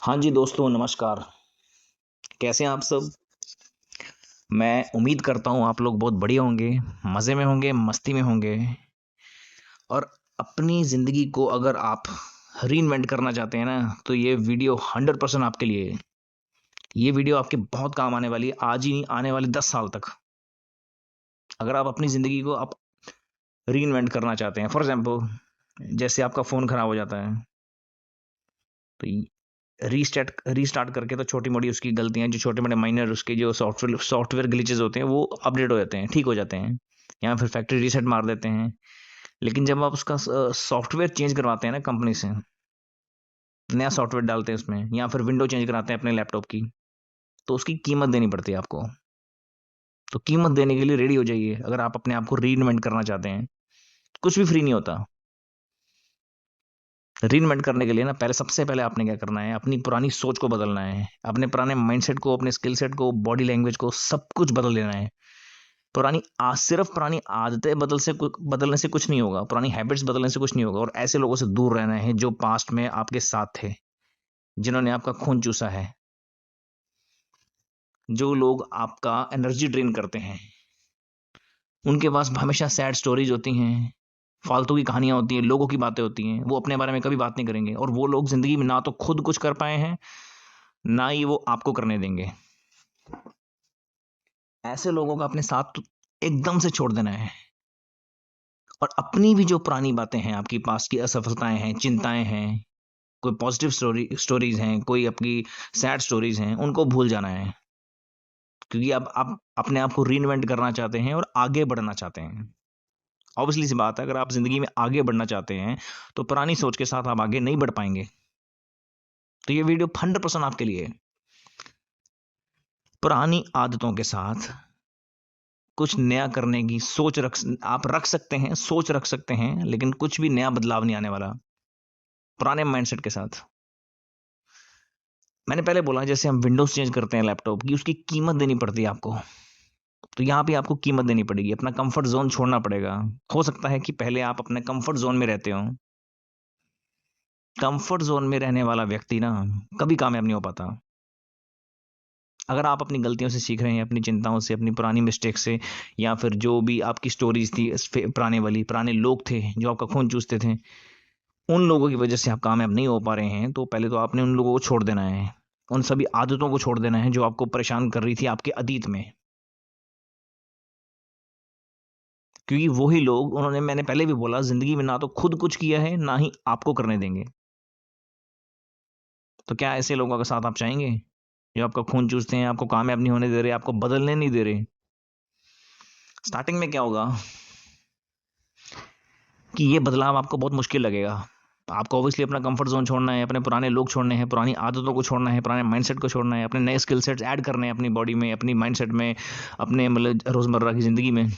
हाँ जी दोस्तों, नमस्कार। कैसे हैं आप सब? मैं उम्मीद करता हूँ आप लोग बहुत बढ़िया होंगे, मज़े में होंगे, मस्ती में होंगे। और अपनी ज़िंदगी को अगर आप रीइन्वेंट करना चाहते हैं ना, तो ये वीडियो 100% आपके लिए है। ये वीडियो आपके बहुत काम आने वाली है, आज ही नहीं, आने वाले 10 साल तक। अगर आप अपनी ज़िंदगी को आप रीइन्वेंट करना चाहते हैं, फॉर एग्ज़ाम्पल जैसे आपका फ़ोन खराब हो जाता है, तो रीस्टार्ट रीस्टार्ट करके तो छोटी-मोटी उसकी गलतियाँ जो छोटे-मोटे माइनर उसके जो सॉफ्टवेयर ग्लिचेज़ होते हैं, वो अपडेट हो जाते हैं, ठीक हो जाते हैं, या फिर फैक्ट्री रीसेट मार देते हैं। लेकिन जब आप उसका सॉफ्टवेयर चेंज करवाते हैं ना कंपनी से, नया सॉफ्टवेयर डालते हैं उसमें, या फिर विंडो चेंज कराते हैं अपने लैपटॉप की, तो उसकी कीमत देनी पड़ती है आपको। तो कीमत देने के लिए रेडी हो जाइए अगर आप अपने आप को रीइन्वेंट करना चाहते हैं। कुछ भी फ्री नहीं होता। रीइन्वेंट करने के लिए ना सबसे पहले आपने क्या करना है, अपनी पुरानी सोच को बदलना है, अपने पुराने माइंडसेट को, अपने स्किल सेट को, बॉडी लैंग्वेज को, सब कुछ बदल देना है। सिर्फ पुरानी आदतें बदलने से कुछ नहीं होगा, पुरानी हैबिट्स बदलने से कुछ नहीं होगा, और ऐसे लोगों से दूर रहना है जो पास्ट में आपके साथ थे, जिन्होंने आपका खून चूसा है, जो लोग आपका एनर्जी ड्रेन करते हैं। उनके पास हमेशा सैड स्टोरीज होती हैं, फालतू की कहानियां होती हैं, लोगों की बातें होती हैं, वो अपने बारे में कभी बात नहीं करेंगे, और वो लोग जिंदगी में ना तो खुद कुछ कर पाए हैं, ना ही वो आपको करने देंगे। ऐसे लोगों का अपने साथ तो एकदम से छोड़ देना है, और अपनी भी जो पुरानी बातें हैं, आपकी पास की असफलताएं हैं, चिंताएं हैं, कोई पॉजिटिव स्टोरीज हैं, कोई आपकी सैड स्टोरीज हैं, उनको भूल जाना है। क्योंकि अब आप अपने आप को रीइन्वेंट करना चाहते हैं और आगे बढ़ना चाहते हैं। ऑब्वियसली सी बात है, अगर आप जिंदगी में आगे बढ़ना चाहते हैं, तो पुरानी सोच के साथ आप आगे नहीं बढ़ पाएंगे। तो ये वीडियो 100% आपके लिए है। पुरानी आदतों के साथ कुछ नया करने की आप रख सकते हैं, सोच रख सकते हैं, लेकिन कुछ भी नया बदलाव नहीं आने वाला पुराने माइंडसेट के साथ। मैंने पहले बोला, जैसे हम विंडोज चेंज करते हैं लैपटॉप की, उसकी कीमत देनी पड़ती है आपको। तो यहाँ पे आपको कीमत देनी पड़ेगी, अपना कंफर्ट जोन छोड़ना पड़ेगा। हो सकता है कि पहले आप अपने कंफर्ट जोन में रहते हो। कंफर्ट जोन में रहने वाला व्यक्ति ना कभी कामयाब नहीं हो पाता। अगर आप अपनी गलतियों से सीख रहे हैं, अपनी चिंताओं से, अपनी पुरानी मिस्टेक से, या फिर जो भी आपकी स्टोरीज थी, पुराने लोग थे जो आपका खून चूसते थे, उन लोगों की वजह से आप कामयाब नहीं हो पा रहे हैं, तो पहले तो आपने उन लोगों को छोड़ देना है। उन सभी आदतों को छोड़ देना है जो आपको परेशान कर रही थी आपके अतीत में। क्योंकि वही लोग, उन्होंने, मैंने पहले भी बोला, जिंदगी में ना तो खुद कुछ किया है, ना ही आपको करने देंगे। तो क्या ऐसे लोगों का साथ आप चाहेंगे, जो आपका खून चूसते हैं, आपको कामयाब नहीं होने दे रहे, आपको बदलने नहीं दे रहे? स्टार्टिंग में क्या होगा कि ये बदलाव आपको बहुत मुश्किल लगेगा। आपको ऑब्वियसली अपना कंफर्ट जोन छोड़ना है, अपने पुराने लोग छोड़ने हैं, पुरानी आदतों को छोड़ना है, पुराने माइंडसेट को छोड़ना है, अपने नए स्किल सेट्स ऐड करने हैं अपनी बॉडी में, अपनी माइंडसेट में, अपने मतलब रोजमर्रा की जिंदगी में।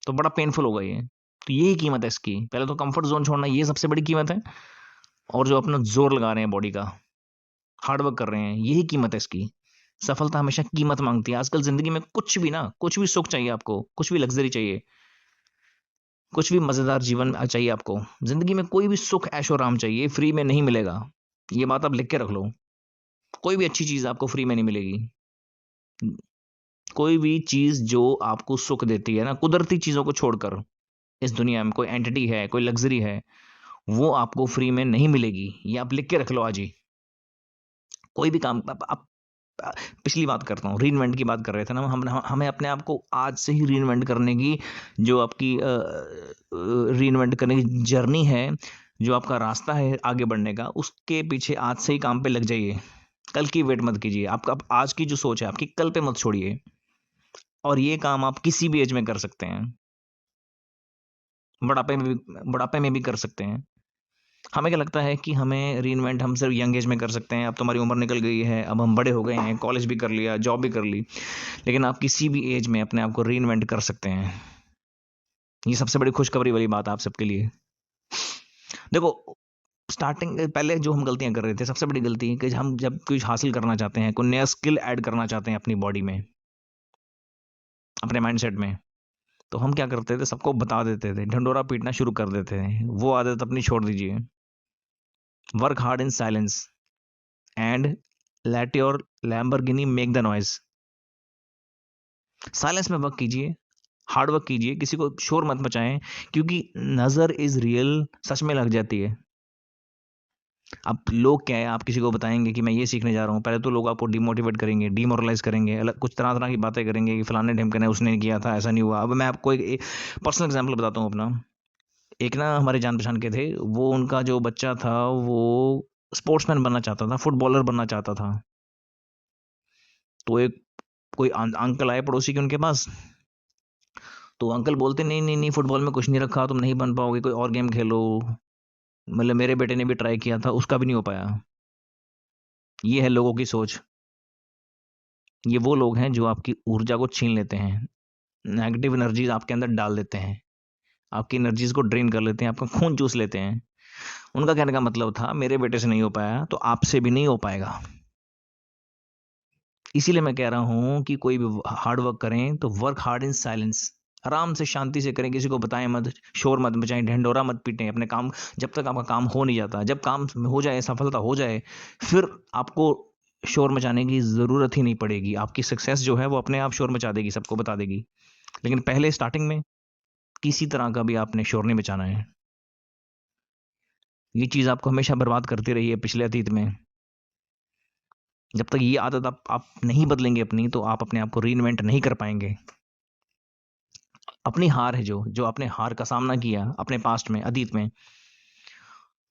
तो बड़ा पेनफुल होगा ये। तो यही कीमत है इसकी, पहले तो कंफर्ट जोन छोड़ना, ये सबसे बड़ी कीमत है। और जो अपना जोर लगा रहे हैं बॉडी का, हार्ड वर्क कर रहे हैं, यही कीमत है इसकी। सफलता हमेशा कीमत मांगती है। आजकल जिंदगी में कुछ भी ना, कुछ भी सुख चाहिए आपको, कुछ भी लग्जरी चाहिए, कुछ भी मजेदार जीवन चाहिए आपको, जिंदगी में कोई भी सुख ऐशो आराम चाहिए, फ्री में नहीं मिलेगा। ये बात आप लिख के रख लो। कोई भी अच्छी चीज आपको फ्री में नहीं मिलेगी। कोई भी चीज जो आपको सुख देती है ना, कुदरती चीजों को छोड़कर, इस दुनिया में कोई एंटिटी है, कोई लग्जरी है, वो आपको फ्री में नहीं मिलेगी। ये आप लिख के रख लो आज ही। कोई भी काम आप पिछली बात करता हूँ, रीइन्वेंट की बात कर रहे थे ना हम। हमें अपने आप को आज से ही रीइन्वेंट करने की, जो आपकी रीइन्वेंट करने की जर्नी है, जो आपका रास्ता है आगे बढ़ने का, उसके पीछे आज से ही काम पे लग जाइए। कल की वेट मत कीजिए। आपका आज की जो सोच है आपकी, कल पे मत छोड़िए। और ये काम आप किसी भी एज में कर सकते हैं। बुढ़ापे में भी कर सकते हैं। हमें क्या लगता है कि हमें रीइन्वेंट हम सिर्फ यंग एज में कर सकते हैं, अब तो हमारी उम्र निकल गई है, अब हम बड़े हो गए हैं, कॉलेज भी कर लिया, जॉब भी कर ली। लेकिन आप किसी भी एज में अपने आप को रीइन्वेंट कर सकते हैं। ये सबसे बड़ी खुशखबरी वाली बात आप सबके लिए। देखो, स्टार्टिंग पहले जो हम गलतियां कर रहे थे, सबसे बड़ी गलती है कि हम जब कुछ हासिल करना चाहते हैं, कोई नया स्किल ऐड करना चाहते हैं अपनी बॉडी में, अपने माइंडसेट में, तो हम क्या करते थे, सबको बता देते थे, ढंडोरा पीटना शुरू कर देते थे। वो आदत अपनी छोड़ दीजिए। Work hard in silence. And let your Lamborghini make the noise. Silence में वर्क कीजिए, हार्ड वर्क कीजिए, किसी को शोर मत मचाएं, क्योंकि नजर इज रियल सच में लग जाती है। अब लोग क्या है, आप किसी को बताएंगे कि मैं ये सीखने जा रहा हूँ, पहले तो लोग आपको डिमोटिवेट करेंगे, डिमोरलाइज करेंगे, अलग कुछ तरह तरह की बातें करेंगे कि फलाने ढिमके ने उसने किया था, ऐसा नहीं हुआ। अब मैं आपको एक पर्सनल एग्जांपल बताता हूँ अपना। एक ना हमारे जान पहचान के थे, वो उनका जो बच्चा था वो स्पोर्ट्समैन बनना चाहता था, फुटबॉलर बनना चाहता था। तो एक कोई अंकल आए पड़ोसी के उनके पास, तो अंकल बोलते नहीं नहीं नहीं, फुटबॉल में कुछ नहीं रखा, तुम नहीं बन पाओगे, कोई और गेम खेलो। मतलब मेरे बेटे ने भी ट्राई किया था, उसका भी नहीं हो पाया। ये है लोगों की सोच। ये वो लोग हैं जो आपकी ऊर्जा को छीन लेते हैं, नेगेटिव एनर्जीज आपके अंदर डाल देते हैं, आपकी एनर्जीज को ड्रेन कर लेते हैं, आपका खून चूस लेते हैं। उनका कहने का मतलब था मेरे बेटे से नहीं हो पाया तो आपसे भी नहीं हो पाएगा। इसीलिए मैं कह रहा हूं कि कोई भी हार्ड वर्क करें तो वर्क हार्ड इन साइलेंस, आराम से शांति से करें, किसी को बताएं मत, शोर मत मचाएं, ढिंढोरा मत पीटें अपने काम। जब तक आपका काम हो नहीं जाता, जब काम हो जाए, सफलता हो जाए, फिर आपको शोर मचाने की ज़रूरत ही नहीं पड़ेगी। आपकी सक्सेस जो है वो अपने आप शोर मचा देगी, सबको बता देगी। लेकिन पहले स्टार्टिंग में किसी तरह का भी आपने शोर नहीं मचाना है। ये चीज़ आपको हमेशा बर्बाद करती रही है पिछले अतीत में। जब तक ये आदत आप नहीं बदलेंगे अपनी, तो आप अपने आप को रीइन्वेंट नहीं कर पाएंगे। अपनी हार है जो जो आपने हार का सामना किया अपने पास्ट में, अतीत में,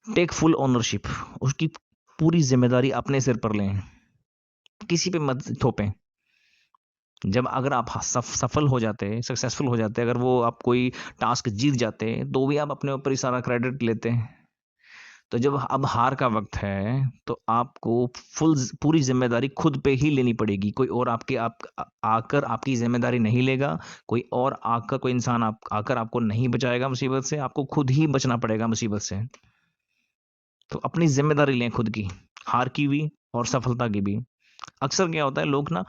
टेक फुल ओनरशिप, उसकी पूरी जिम्मेदारी अपने सिर पर लें, किसी पे मत थोपें। जब अगर आप सफल हो जाते, सक्सेसफुल हो जाते, अगर वो आप कोई टास्क जीत जाते, तो भी आप अपने ऊपर ही सारा क्रेडिट लेते हैं। तो जब अब हार का वक्त है, तो आपको पूरी जिम्मेदारी खुद पे ही लेनी पड़ेगी। कोई और आपके आकर आपकी जिम्मेदारी नहीं लेगा, कोई और आकर, कोई इंसान आकर आपको नहीं बचाएगा मुसीबत से, आपको खुद ही बचना पड़ेगा मुसीबत से। तो अपनी जिम्मेदारी लें खुद की, हार की भी और सफलता की भी। अक्सर क्या होता है, लोग ना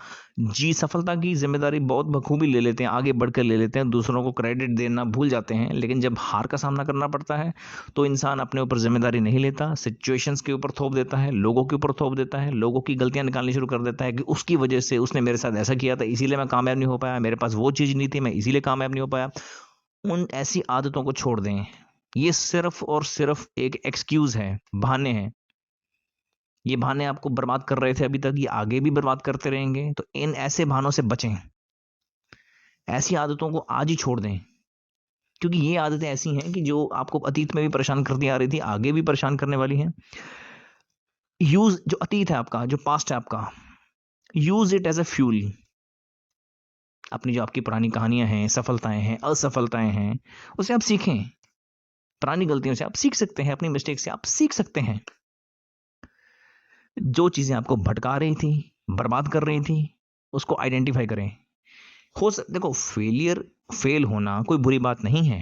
जी सफलता की जिम्मेदारी बहुत बखूबी ले लेते हैं, आगे बढ़कर ले लेते हैं, दूसरों को क्रेडिट देना भूल जाते हैं। लेकिन जब हार का सामना करना पड़ता है, तो इंसान अपने ऊपर जिम्मेदारी नहीं लेता, सिचुएशंस के ऊपर थोप देता है, लोगों के ऊपर थोप देता है, लोगों की गलतियां निकालनी शुरू कर देता है कि उसकी वजह से उसने मेरे साथ ऐसा किया था, इसीलिए मैं कामयाब नहीं हो पाया, मेरे पास वो चीज़ नहीं थी, मैं इसीलिए कामयाब नहीं हो पाया। उन ऐसी आदतों को छोड़ दें। ये सिर्फ और सिर्फ एक एक्सक्यूज है, बहाने हैं। ये बहाने आपको बर्बाद कर रहे थे अभी तक, ये आगे भी बर्बाद करते रहेंगे। तो इन ऐसे बहानों से बचें, ऐसी आदतों को आज ही छोड़ दें, क्योंकि ये आदतें ऐसी हैं कि जो आपको अतीत में भी परेशान करती आ रही थी, आगे भी परेशान करने वाली हैं। यूज जो अतीत है आपका, जो पास्ट है आपका, use it as a fuel. अपनी जो आपकी पुरानी कहानियां हैं, सफलताएं हैं, असफलताएं हैं, उसे आप सीखें। पुरानी गलतियों से आप सीख सकते हैं, अपनी मिस्टेक से आप सीख सकते हैं। जो चीजें आपको भटका रही थी, बर्बाद कर रही थी, उसको आइडेंटिफाई करें। देखो, फेल होना कोई बुरी बात नहीं है।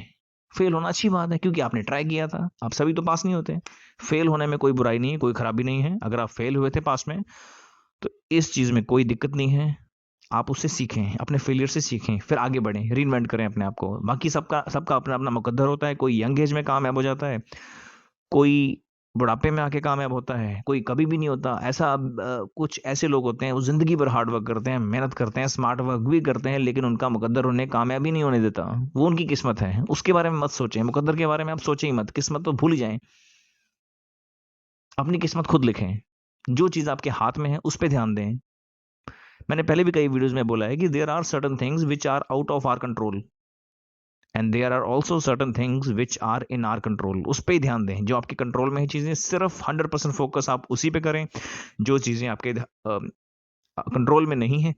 फेल होना अच्छी बात है, क्योंकि आपने ट्राई किया था। आप सभी तो पास नहीं होते। फेल होने में कोई बुराई नहीं है, कोई खराबी नहीं है। अगर आप फेल हुए थे पास में, तो इस चीज में कोई दिक्कत नहीं है। आप उससे सीखें, अपने फेलियर से सीखें, फिर आगे बढ़ें, रीइन्वेंट करें अपने आप को। बाकी सबका सबका अपना अपना मुकद्दर होता है। कोई यंग एज में कामयाब हो जाता है, कोई बुढ़ापे में आके कामयाब होता है, कोई कभी भी नहीं होता ऐसा। कुछ ऐसे लोग होते हैं, वो जिंदगी भर हार्ड वर्क करते हैं, मेहनत करते हैं, स्मार्ट वर्क भी करते हैं, लेकिन उनका मुकद्दर उन्हें कामयाबी नहीं होने देता। वो उनकी किस्मत है, उसके बारे में मत सोचें, मुकद्दर के बारे में आप सोचें ही मत, किस्मत तो भूल ही जाएं। अपनी किस्मत खुद लिखें, जो चीज़ आपके हाथ में है उस पर ध्यान दें। मैंने पहले भी कई वीडियोस में बोला है कि there are certain things which are out of our control, and there are also certain things which are in our control. उस पर ही ध्यान दें, जो आपके कंट्रोल में है चीज़ें, सिर्फ 100% फोकस आप उसी पे करें। जो चीज़ें आपके कंट्रोल में नहीं है,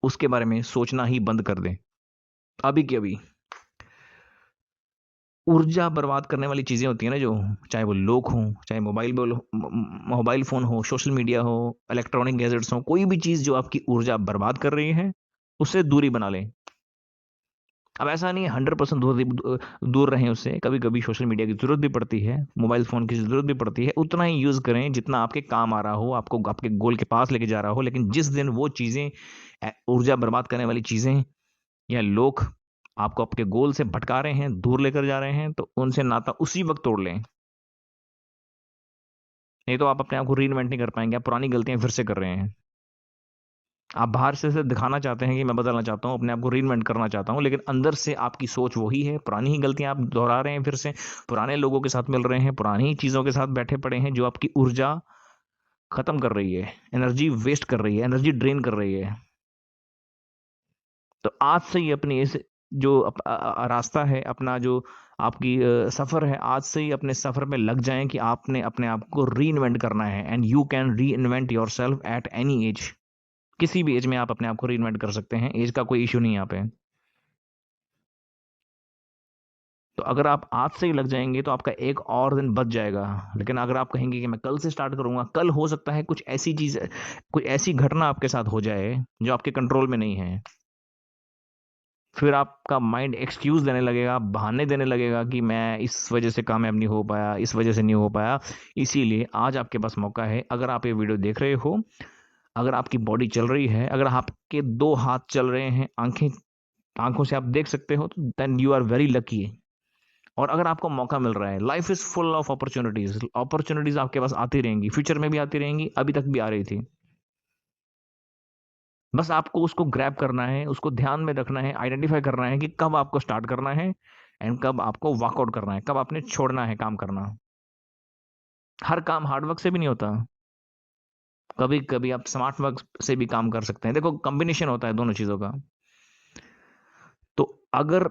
उसके बारे में सोचना ही बंद कर दें अभी के अभी। ऊर्जा बर्बाद करने वाली चीज़ें होती हैं ना, जो चाहे वो लोग हों, चाहे मोबाइल फ़ोन हो, सोशल मीडिया हो, इलेक्ट्रॉनिक गैजेट्स हो, कोई भी चीज़ जो आपकी ऊर्जा बर्बाद कर रही है, उससे दूरी बना लें। अब ऐसा नहीं है 100% दूर रहें उससे। कभी कभी सोशल मीडिया की ज़रूरत भी पड़ती है, मोबाइल फ़ोन की ज़रूरत भी पड़ती है। उतना ही यूज़ करें जितना आपके काम आ रहा हो, आपको आपके गोल के पास लेके जा रहा हो। लेकिन जिस दिन वो चीज़ें, ऊर्जा बर्बाद करने वाली चीज़ें या लोग आपको आपके गोल से भटका रहे हैं, दूर लेकर जा रहे हैं, तो उनसे नाता उसी वक्त तोड़ लें। नहीं तो आप अपने आप को री इन्वेंट नहीं कर पाएंगे, आप पुरानी गलतियां फिर से कर रहे हैं। आप बाहर से सिर्फ दिखाना चाहते हैं कि मैं बदलना चाहता हूँ, अपने आप को री इन्वेंट करना चाहता हूँ, लेकिन अंदर से आपकी सोच वही है, पुरानी ही गलतियां आप दोहरा रहे हैं फिर से, पुराने लोगों के साथ मिल रहे हैं, पुरानी ही चीज़ों के साथ बैठे पड़े हैं जो आपकी ऊर्जा खत्म कर रही है, एनर्जी वेस्ट कर रही है, एनर्जी ड्रेन कर रही है। तो आज से ही अपनी इस जो रास्ता है अपना, जो आपकी सफ़र है, आज से ही अपने सफ़र में लग जाएं कि आपने अपने आप को री इन्वेंट करना है। एंड यू कैन री invent your self at any as. किसी भी एज में आप अपने आप को री इन्वेंट कर सकते हैं, एज का कोई इशू नहीं यहाँ पे। तो अगर आप आज से ही लग जाएंगे तो आपका एक और दिन बच जाएगा। लेकिन अगर आप कहेंगे कि मैं कल से स्टार्ट करूंगा, कल हो सकता है कुछ ऐसी चीज, कोई ऐसी घटना आपके साथ हो जाए जो आपके कंट्रोल में नहीं है। फिर आपका माइंड एक्सक्यूज देने लगेगा, बहाने देने लगेगा कि मैं इस वजह से कामयाब नहीं हो पाया, इस वजह से नहीं हो पाया। इसीलिए आज आपके पास मौका है, अगर आप ये वीडियो देख रहे हो, अगर आपकी बॉडी चल रही है, अगर आपके दो हाथ चल रहे हैं, आंखें, आंखों से आप देख सकते हो, तो then you are very lucky. और अगर आपको मौका मिल रहा है, life is full of opportunities, opportunities आपके पास आती रहेंगी, फ्यूचर में भी आती रहेंगी, अभी तक भी आ रही थी। बस आपको उसको ग्रैब करना है, उसको ध्यान में रखना है, आइडेंटिफाई करना है कि कब आपको स्टार्ट करना है एंड कब आपको वॉकआउट करना है, कब आपने छोड़ना है काम करना। हर काम हार्डवर्क से भी नहीं होता, कभी कभी आप स्मार्ट वर्क से भी काम कर सकते हैं। देखो, कॉम्बिनेशन होता है दोनों चीजों का। तो अगर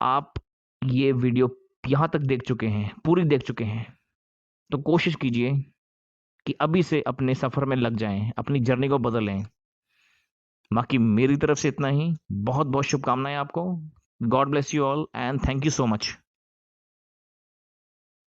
आप ये वीडियो यहां तक देख चुके हैं, पूरी देख चुके हैं, तो कोशिश कीजिए कि अभी से अपने सफर में लग जाएं, अपनी जर्नी को बदलें। बाकी मेरी तरफ से इतना ही, बहुत बहुत शुभकामनाएं आपको। God bless you all and thank you so much.